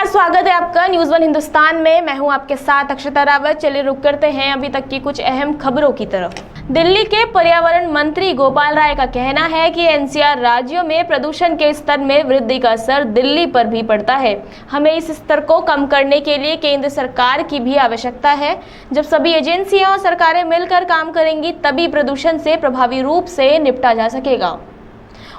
स्वागत है आपका न्यूज़ वन हिंदुस्तान में। मैं हूं आपके साथ अक्षता रावत। चलिए रुक करते हैं अभी तक की कुछ अहम खबरों की तरफ। दिल्ली के पर्यावरण मंत्री गोपाल राय का कहना है कि एनसीआर राज्यों में प्रदूषण के स्तर में वृद्धि का असर दिल्ली पर भी पड़ता है। हमें इस स्तर को कम करने के लिए केंद्र सरकार की भी आवश्यकता है। जब सभी एजेंसियां और सरकारें मिलकर काम करेंगी तभी प्रदूषण से प्रभावी रूप से निपटा जा सकेगा।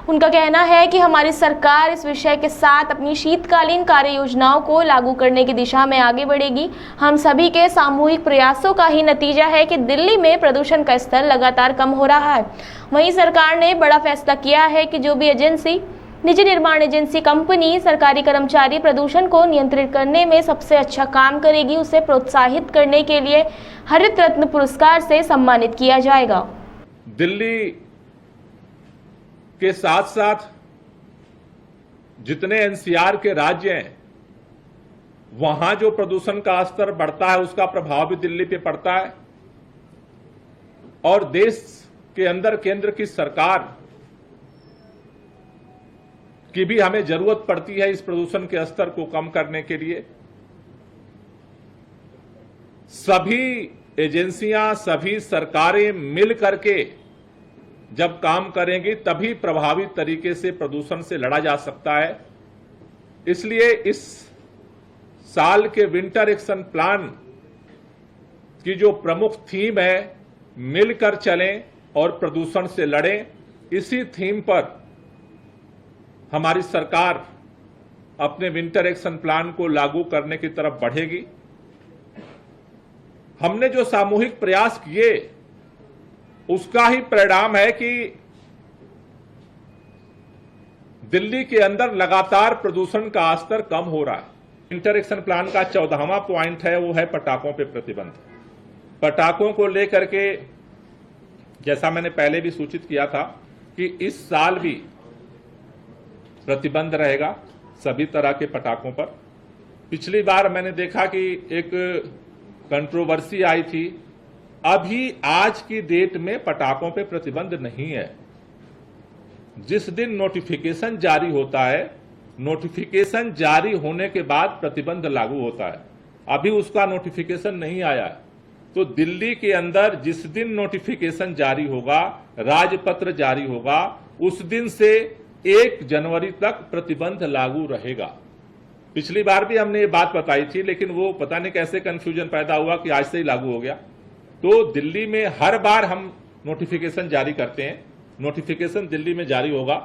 उनका कहना है कि हमारी सरकार इस विषय के साथ अपनी शीतकालीन कार्य योजनाओं को लागू करने की दिशा में आगे बढ़ेगी। हम सभी के सामूहिक प्रयासों का ही नतीजा है कि दिल्ली में प्रदूषण का स्तर लगातार कम हो रहा है। वहीं सरकार ने बड़ा फैसला किया है कि जो भी एजेंसी, निजी निर्माण एजेंसी, कंपनी, सरकारी कर्मचारी प्रदूषण को नियंत्रित करने में सबसे अच्छा काम करेगी, उसे प्रोत्साहित करने के लिए हरित रत्न पुरस्कार से सम्मानित किया जाएगा। दिल्ली के साथ साथ जितने एनसीआर के राज्य हैं वहां जो प्रदूषण का स्तर बढ़ता है उसका प्रभाव भी दिल्ली पे पड़ता है। और देश के अंदर केंद्र की सरकार की भी हमें जरूरत पड़ती है इस प्रदूषण के स्तर को कम करने के लिए। सभी एजेंसियां, सभी सरकारें मिल करके जब काम करेंगी तभी प्रभावी तरीके से प्रदूषण से लड़ा जा सकता है। इसलिए इस साल के विंटर एक्शन प्लान की जो प्रमुख थीम है, मिलकर चलें और प्रदूषण से लड़ें, इसी थीम पर हमारी सरकार अपने विंटर एक्शन प्लान को लागू करने की तरफ बढ़ेगी। हमने जो सामूहिक प्रयास किए उसका ही परिणाम है कि दिल्ली के अंदर लगातार प्रदूषण का स्तर कम हो रहा है। इंटर एक्शन प्लान का 14वां पॉइंट है वो है पटाखों पे प्रतिबंध। पटाखों को लेकर के जैसा मैंने पहले भी सूचित किया था कि इस साल भी प्रतिबंध रहेगा सभी तरह के पटाखों पर। पिछली बार मैंने देखा कि एक कंट्रोवर्सी आई थी। अभी आज की डेट में पटाखों पे प्रतिबंध नहीं है। जिस दिन नोटिफिकेशन जारी होता है, नोटिफिकेशन जारी होने के बाद प्रतिबंध लागू होता है। अभी उसका नोटिफिकेशन नहीं आया है। तो दिल्ली के अंदर जिस दिन नोटिफिकेशन जारी होगा, राजपत्र जारी होगा, उस दिन से 1 जनवरी तक प्रतिबंध लागू रहेगा। पिछली बार भी हमने ये बात बताई थी, लेकिन वो पता नहीं कैसे कंफ्यूजन पैदा हुआ कि आज से ही लागू हो गया। तो दिल्ली में हर बार हम नोटिफिकेशन जारी करते हैं। नोटिफिकेशन दिल्ली में जारी होगा,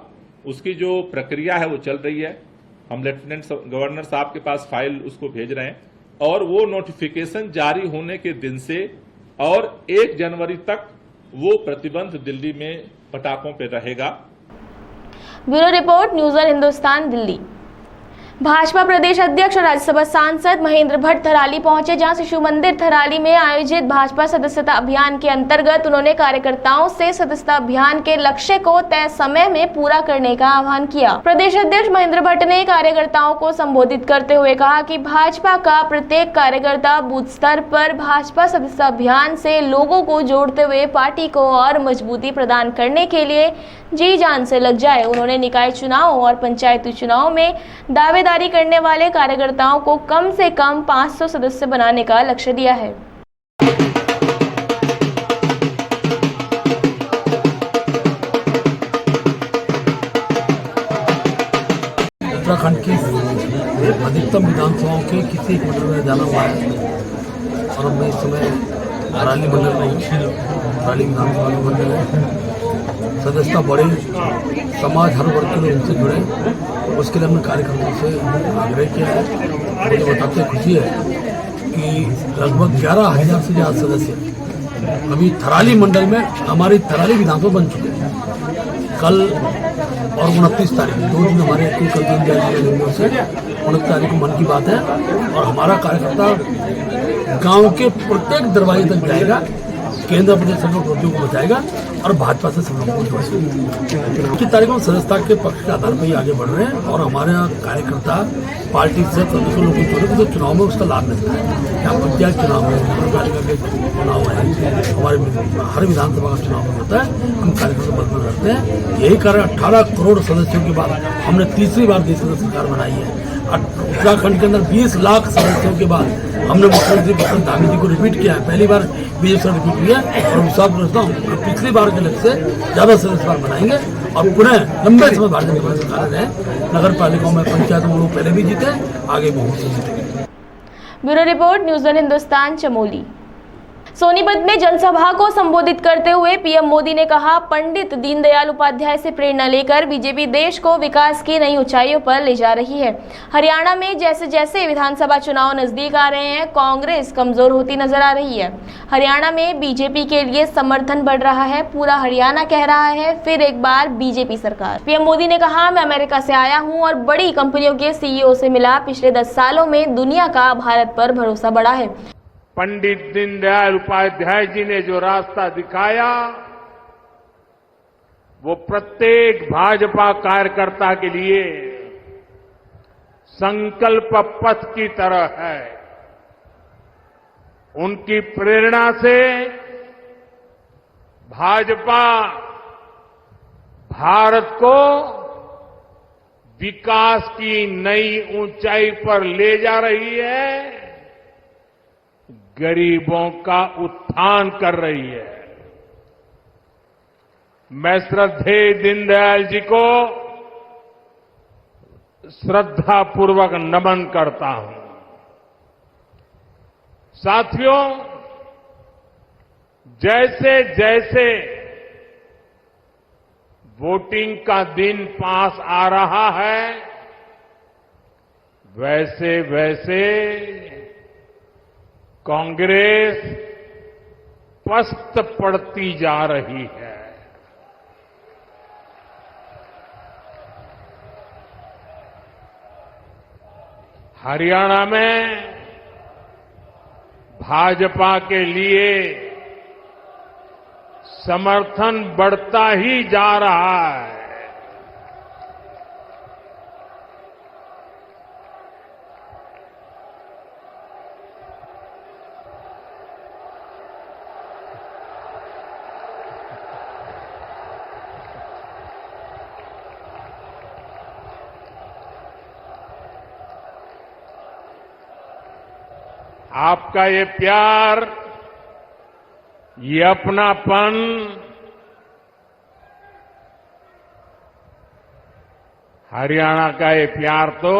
उसकी जो प्रक्रिया है वो चल रही है। हम लेफ्टिनेंट गवर्नर साहब के पास फाइल उसको भेज रहे हैं और वो नोटिफिकेशन जारी होने के दिन से और 1 जनवरी तक वो प्रतिबंध दिल्ली में पटाखों पर रहेगा। Bureau report, news one Hindustan, Delhi. Bhajpa प्रदेश अध्यक्ष और राज्यसभा सांसद महेंद्र भट्ट थराली पहुंचे, जहां शिशु मंदिर थराली में आयोजित भाजपा सदस्यता अभियान के अंतर्गत उन्होंने कार्यकर्ताओं से सदस्यता अभियान के लक्ष्य को तय समय में पूरा करने का आह्वान किया। प्रदेश अध्यक्ष महेंद्र भट्ट ने कार्यकर्ताओं को संबोधित करते हुए कहा कि भाजपा का प्रत्येक कार्यकर्ता बूथ स्तर पर भाजपा सदस्यता अभियान से लोगों को जोड़ते हुए पार्टी को और मजबूती प्रदान करने के लिए जी जान से लग जाए। उन्होंने निकाय चुनाव और पंचायती चुनाव में दावेदारी करने वाले कार्यकर्ताओं को कम से कम 500 सदस्य बनाने का लक्ष्य दिया है। उत्तराखंड की अधिकतम विधानसभाओं के किसी एक मंडल में जाना हुआ है और मैं इस समय थराली मंडल में, थराली विधानसभा में मंडल है। सदस्यता बड़े समाज हर वर्ग के लोग उनसे जुड़े, उसके लिए हमने कार्यकर्ताओं से आग्रह किया है। मुझे बताते खुशी है कि लगभग 11,000 से ज़्यादा सदस्य अभी थराली मंडल में, हमारी थराली विधानसभा बन चुके हैं। कल और 29 तारीख 2 दिन हमारे कल 3 जाएंगे से 29 तारीख को मन की बात है और हमारा कार्यकर्ता गांव के प्रत्येक दरवाजे तक जाएगा, केंद्र प्रदेश सरकार को बचाएगा और भाजपा से सब लोगों को जोड़ेगा। की तारीख में सदस्यता के पक्ष के आधार पर ही आगे बढ़ रहे हैं और हमारे कार्यकर्ता पार्टी से सदस्य लोगों को जोड़े तो चुनाव में उसका लाभ मिलता है। यहाँ पंचायत चुनाव है, नगरपालिका के चुनाव है, हमारे हर विधानसभा का चुनाव होता है, हम कार्यकर्ता बल करते हैं। यही कारण 18 करोड़ सदस्यों के बाद हमने तीसरी बार देश में सरकार बनाई है। उत्तराखंड के अंदर 20 लाख सदस्यों के बाद हमने मुख्यमंत्री बसंत धामी जी को रिपीट किया है। पहली बार बीजेपी से रिपीट किया और विश्वास रखता हूँ कि पिछली बार के लक्ष्य से ज्यादा सदस्य बार बनाएंगे और पुनः लंबे समय भारतीय जनता पार्टी सरकार रहे। नगर पालिकाओं में, पंचायतों में लोग पहले भी जीते, आगे बहुत से जीतेंगे। Bureau report, news one Hindustan, Chamoli. Sonipat में जनसभा को संबोधित करते हुए पीएम मोदी ने कहा, पंडित दीनदयाल उपाध्याय से प्रेरणा लेकर बीजेपी देश को विकास की नई ऊंचाइयों पर ले जा रही है। हरियाणा में जैसे जैसे विधानसभा चुनाव नजदीक आ रहे हैं, कांग्रेस कमजोर होती नजर आ रही है। हरियाणा में बीजेपी के लिए समर्थन बढ़ रहा है। पूरा हरियाणा कह रहा है, फिर एक बार बीजेपी सरकार। पीएम मोदी ने कहा, मैं अमेरिका से आया हूँ और बड़ी कंपनियों के सीईओ से मिला। पिछले 10 सालों में दुनिया का भारत पर भरोसा बढ़ा है। पंडित दीनदयाल उपाध्याय जी ने जो रास्ता दिखाया, वो प्रत्येक भाजपा कार्यकर्ता के लिए संकल्प पथ की तरह है। उनकी प्रेरणा से भाजपा भारत को विकास की नई ऊंचाई पर ले जा रही है, गरीबों का उत्थान कर रही है। मैं श्रद्धेय दीनदयाल जी को श्रद्धापूर्वक नमन करता हूं। साथियों, जैसे जैसे वोटिंग का दिन पास आ रहा है, वैसे वैसे कांग्रेस पस्त पड़ती जा रही है। हरियाणा में भाजपा के लिए समर्थन बढ़ता ही जा रहा है। आपका ये प्यार, ये अपनापन हरियाणा का ये प्यार तो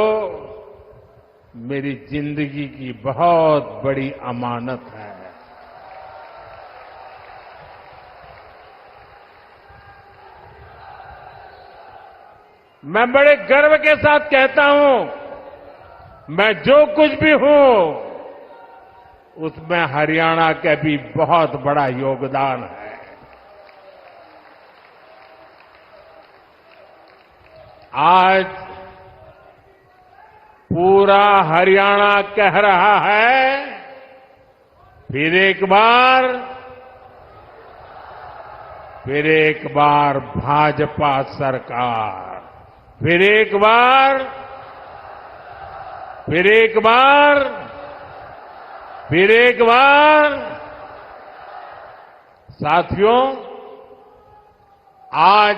मेरी जिंदगी की बहुत बड़ी अमानत है। मैं बड़े गर्व के साथ कहता हूं, मैं जो कुछ भी हूं उसमें हरियाणा का भी बहुत बड़ा योगदान है। आज पूरा हरियाणा कह रहा है, फिर एक बार भाजपा सरकार, फिर एक बार। साथियों, आज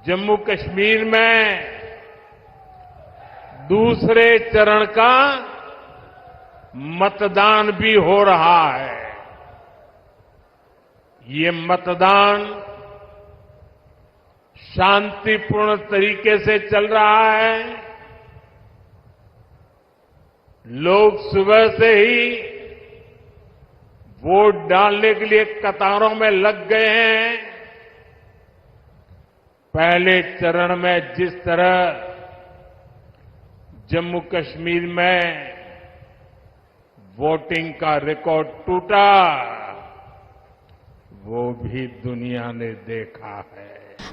जम्मू कश्मीर में दूसरे चरण का मतदान भी हो रहा है। ये मतदान शांतिपूर्ण तरीके से चल रहा है। लोग सुबह से ही वोट डालने के लिए कतारों में लग गए हैं। पहले चरण में जिस तरह जम्मू कश्मीर में वोटिंग का रिकॉर्ड टूटा, वो भी दुनिया ने देखा है।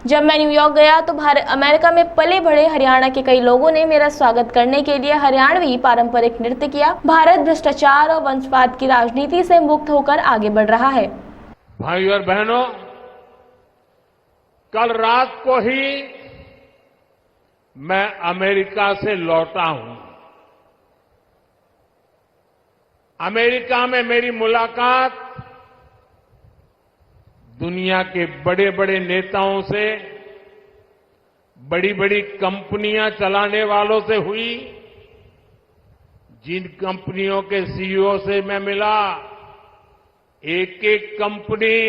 जब मैं न्यूयॉर्क गया तो अमेरिका में पले बढ़े हरियाणा के कई लोगों ने मेरा स्वागत करने के लिए हरियाणवी पारंपरिक नृत्य किया। भारत भ्रष्टाचार और वंशवाद की राजनीति से मुक्त होकर आगे बढ़ रहा है। भाइयों और बहनों, कल रात को ही मैं अमेरिका से लौटा हूं। अमेरिका में मेरी मुलाकात दुनिया के बड़े बड़े नेताओं से, बड़ी बड़ी कंपनियां चलाने वालों से हुई, जिन कंपनियों के सीईओ से मैं मिला, एक एक कंपनी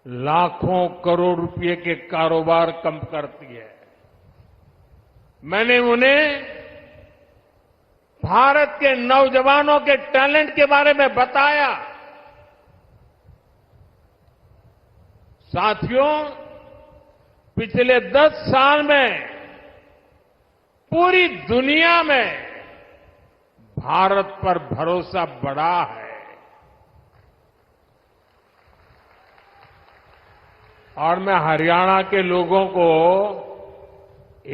लाखों करोड़ रुपए के कारोबार कम करती है। मैंने उन्हें भारत के नौजवानों के टैलेंट के बारे में बताया। साथियों, पिछले 10 साल में पूरी दुनिया में भारत पर भरोसा बढ़ा है। और मैं हरियाणा के लोगों को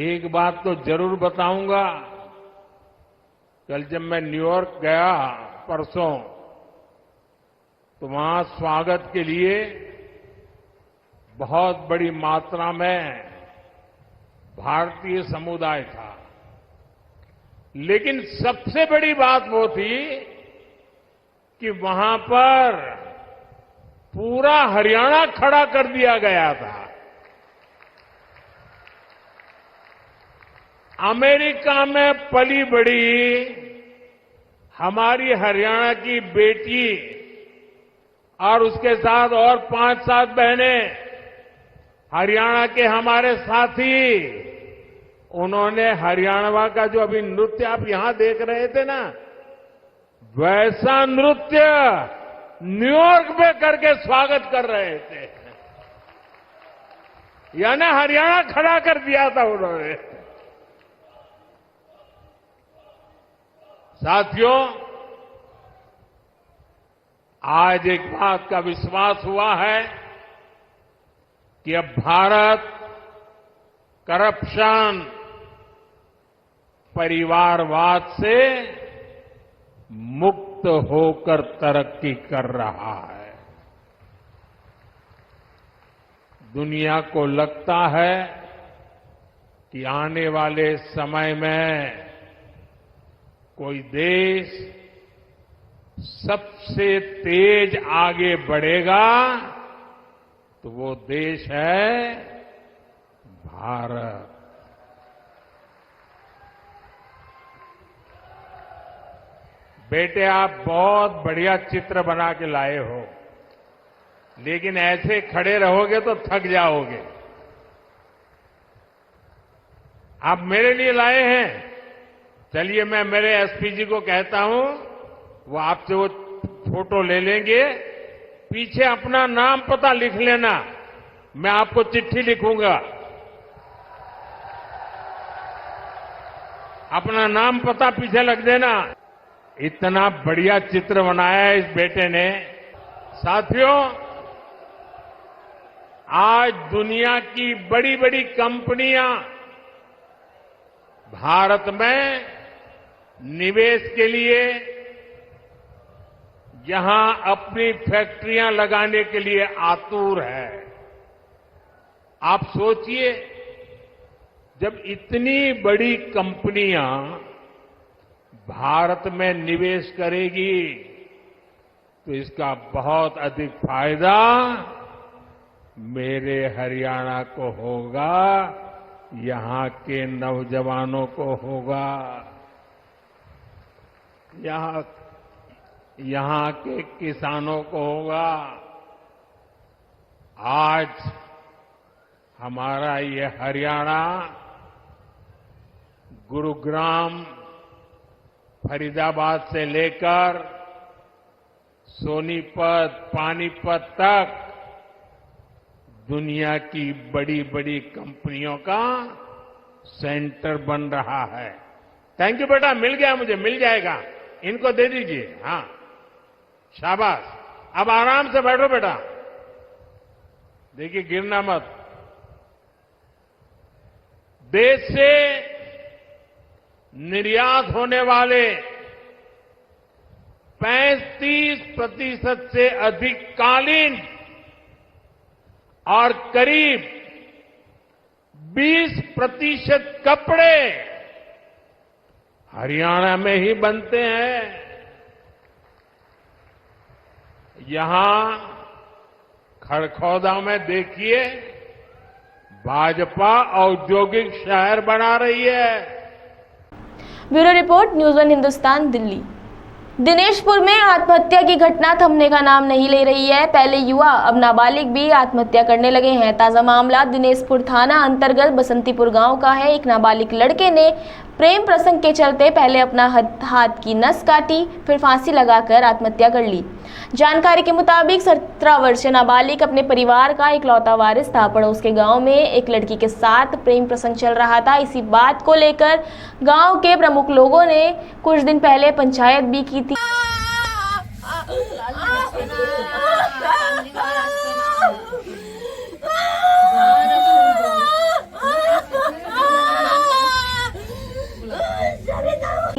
एक बात तो जरूर बताऊंगा। कल जब मैं न्यूयॉर्क गया परसों, तो वहां स्वागत के लिए बहुत बड़ी मात्रा में भारतीय समुदाय था। लेकिन सबसे बड़ी बात वो थी कि वहां पर पूरा हरियाणा खड़ा कर दिया गया था। अमेरिका में पली बड़ी हमारी हरियाणा की बेटी और उसके साथ और 5-7 बहनें, हरियाणा के हमारे साथी, उन्होंने हरियाणा का जो अभी नृत्य आप यहां देख रहे थे ना, वैसा नृत्य न्यूयॉर्क में करके स्वागत कर रहे थे। यानी हरियाणा खड़ा कर दिया था उन्होंने। साथियों, आज एक बात का विश्वास हुआ है कि अब भारत करप्शन, परिवारवाद से मुक्त होकर तरक्की कर रहा है। दुनिया को लगता है कि आने वाले समय में कोई देश सबसे तेज आगे बढ़ेगा तो वो देश है भारत। बेटे, आप बहुत बढ़िया चित्र बना के लाए हो, लेकिन ऐसे खड़े रहोगे तो थक जाओगे। आप मेरे लिए लाए हैं। चलिए, मैं मेरे एसपी जी को कहता हूं, वो आपसे वो फोटो ले लेंगे। पीछे अपना नाम पता लिख लेना, मैं आपको चिट्ठी लिखूंगा। अपना नाम पता पीछे लिख देना। इतना बढ़िया चित्र बनाया है इस बेटे ने। साथियों, आज दुनिया की बड़ी बड़ी कंपनियां भारत में निवेश के लिए, यहां अपनी फैक्ट्रियां लगाने के लिए आतुर है। आप सोचिए, जब इतनी बड़ी कंपनियां भारत में निवेश करेगी तो इसका बहुत अधिक फायदा मेरे हरियाणा को होगा, यहां के नौजवानों को होगा, यहां के किसानों को होगा। आज हमारा ये हरियाणा गुरुग्राम, फरीदाबाद से लेकर सोनीपत, पानीपत तक दुनिया की बड़ी बड़ी कंपनियों का सेंटर बन रहा है। थैंक यू बेटा, मिल गया मुझे, मिल जाएगा। इनको दे दीजिए। हाँ, शाबाश। अब आराम से बैठो बेटा, देखिए गिरना मत। देश से निर्यात होने वाले 35% से अधिक कालीन और करीब 20% कपड़े हरियाणा में ही बनते हैं। यहां खड़खौदा में देखिए, भाजपा औद्योगिक शहर बना रही है। Bureau report, news one Hindustan, Delhi. Dineshpur में आत्महत्या की घटना थमने का नाम नहीं ले रही है। पहले युवा, अब नाबालिग भी आत्महत्या करने लगे हैं। ताजा मामला दिनेशपुर थाना अंतर्गत बसंतीपुर गांव का है। एक नाबालिग लड़के ने प्रेम प्रसंग के चलते पहले अपना हाथ की नस काटी, फिर फांसी लगाकर आत्महत्या कर ली। जानकारी के मुताबिक 17 वर्षीय नाबालिग अपने परिवार का इकलौता वारिस था। पड़ोस के गांव में एक लड़की के साथ प्रेम प्रसंग चल रहा था। इसी बात को लेकर गांव के प्रमुख लोगों ने कुछ दिन पहले पंचायत भी की थी।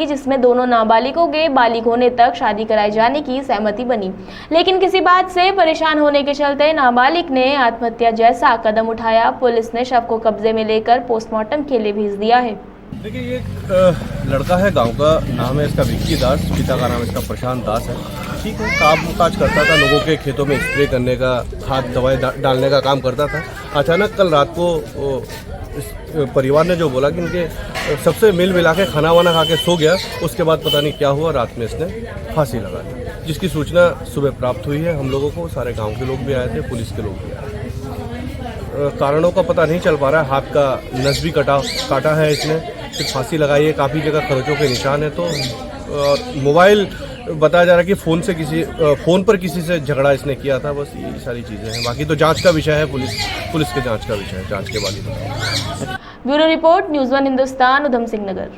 जिसमें दोनों नाबालिगों के बालिग होने तक शादी कराए जाने की सहमति बनी, लेकिन किसी बात से परेशान होने के चलते नाबालिग ने आत्महत्या जैसा कदम उठाया। पुलिस ने शव को कब्जे में लेकर पोस्टमार्टम के लिए भेज दिया है। देखिए, ये एक लड़का है, गांव का नाम है इसका विक्की दास, पिता का नाम इसका प्रशांत दास है। ठीक है, काम काज करता था, लोगों के खेतों में स्प्रे करने का, खाद दवाई डालने का काम करता था। अचानक कल रात को इस परिवार ने जो बोला कि इनके सबसे मिल मिला के खाना वाना खा के सो गया। उसके बाद पता नहीं क्या हुआ, रात में इसने फांसी लगा ली, जिसकी सूचना सुबह प्राप्त हुई है हम लोगों को। सारे गांव के लोग भी आए थे, पुलिस के लोग भी आए थे। कारणों का पता नहीं चल पा रहा है। हाथ का नस भी काटा है इसने, फिर फांसी लगाई है, काफ़ी जगह खरोचों के निशान है। तो मोबाइल बताया जा रहा है कि फ़ोन पर किसी से झगड़ा इसने किया था। बस यही सारी चीज़ें हैं, बाकी तो जांच का विषय है, पुलिस के जांच का विषय है, जांच के बाद ही बताएंगे। Bureau report, news one Hindustan, Udham Singh Nagar.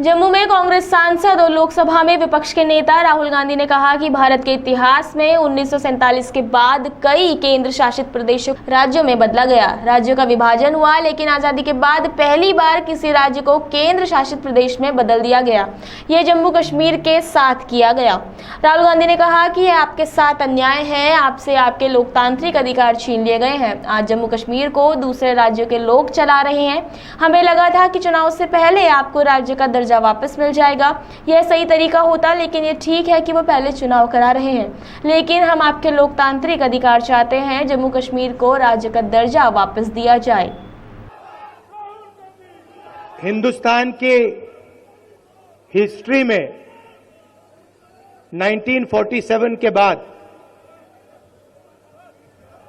Jammu में कांग्रेस सांसद और लोकसभा में विपक्ष के नेता राहुल गांधी ने कहा कि भारत के इतिहास में 1947 के बाद कई केंद्र शासित प्रदेशों राज्यों में बदला गया। राज्यों का विभाजन हुआ, लेकिन आजादी के बाद पहली बार किसी राज्य को केंद्र शासित प्रदेश में बदल दिया गया। यह जम्मू कश्मीर के साथ किया गया। राहुल गांधी ने कहा कि यह आपके साथ अन्याय है, आपसे आपके लोकतांत्रिक अधिकार छीन लिए गए हैं। आज जम्मू कश्मीर को दूसरे राज्यों के लोग चला रहे हैं। हमें लगा था कि चुनाव से पहले आपको राज्य का दर्जा वापस मिल जाएगा, यह सही तरीका होता, लेकिन ये ठीक है कि वो पहले चुनाव करा रहे हैं, लेकिन हम आपके लोकतांत्रिक अधिकार चाहते हैं। जम्मू कश्मीर को राज्य का दर्जा वापस दिया जाए। हिंदुस्तान के हिस्ट्री में 1947 के बाद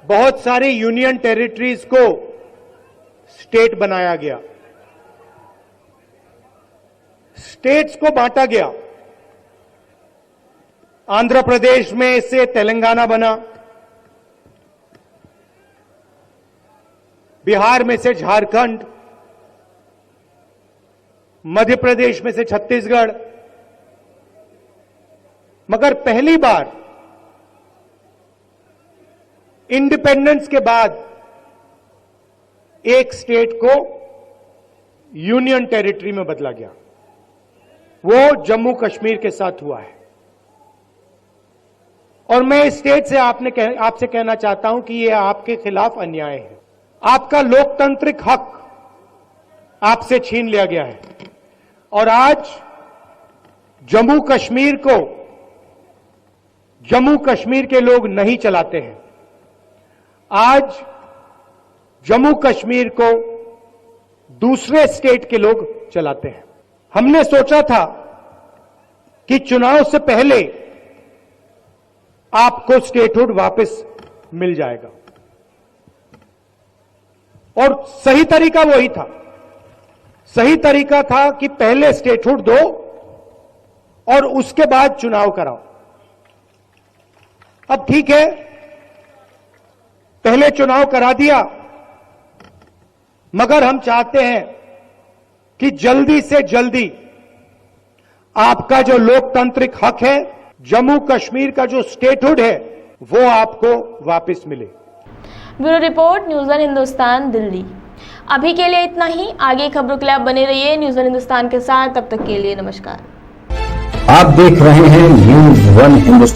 बहुत सारे यूनियन टेरिटरीज को स्टेट बनाया गया, स्टेट्स को बांटा गया। आंध्र प्रदेश में से तेलंगाना बना, बिहार में से झारखंड, मध्य प्रदेश में से छत्तीसगढ़। मगर पहली बार इंडिपेंडेंस के बाद एक स्टेट को यूनियन टेरिटरी में बदला गया, वो जम्मू कश्मीर के साथ हुआ है। और मैं इस स्टेट से आपसे कहना चाहता हूं कि यह आपके खिलाफ अन्याय है। आपका लोकतांत्रिक हक आपसे छीन लिया गया है और आज जम्मू कश्मीर को जम्मू कश्मीर के लोग नहीं चलाते हैं। आज जम्मू कश्मीर को दूसरे स्टेट के लोग चलाते हैं। हमने सोचा था कि चुनाव से पहले आपको स्टेटहुड वापस मिल जाएगा और सही तरीका वही था। सही तरीका था कि पहले स्टेटहुड दो और उसके बाद चुनाव कराओ। अब ठीक है, पहले चुनाव करा दिया, मगर हम चाहते हैं कि जल्दी से जल्दी आपका जो लोकतांत्रिक हक है, जम्मू कश्मीर का जो स्टेटहुड है, वो आपको वापस मिले। Bureau report, news one Hindustan, Delhi. अभी के लिए इतना ही। आगे खबरों के लिए आप बने रहिए न्यूज़ वन हिंदुस्तान के साथ। तब तक के लिए नमस्कार। आप देख रहे हैं न्यूज़ वन हिंदुस्तान।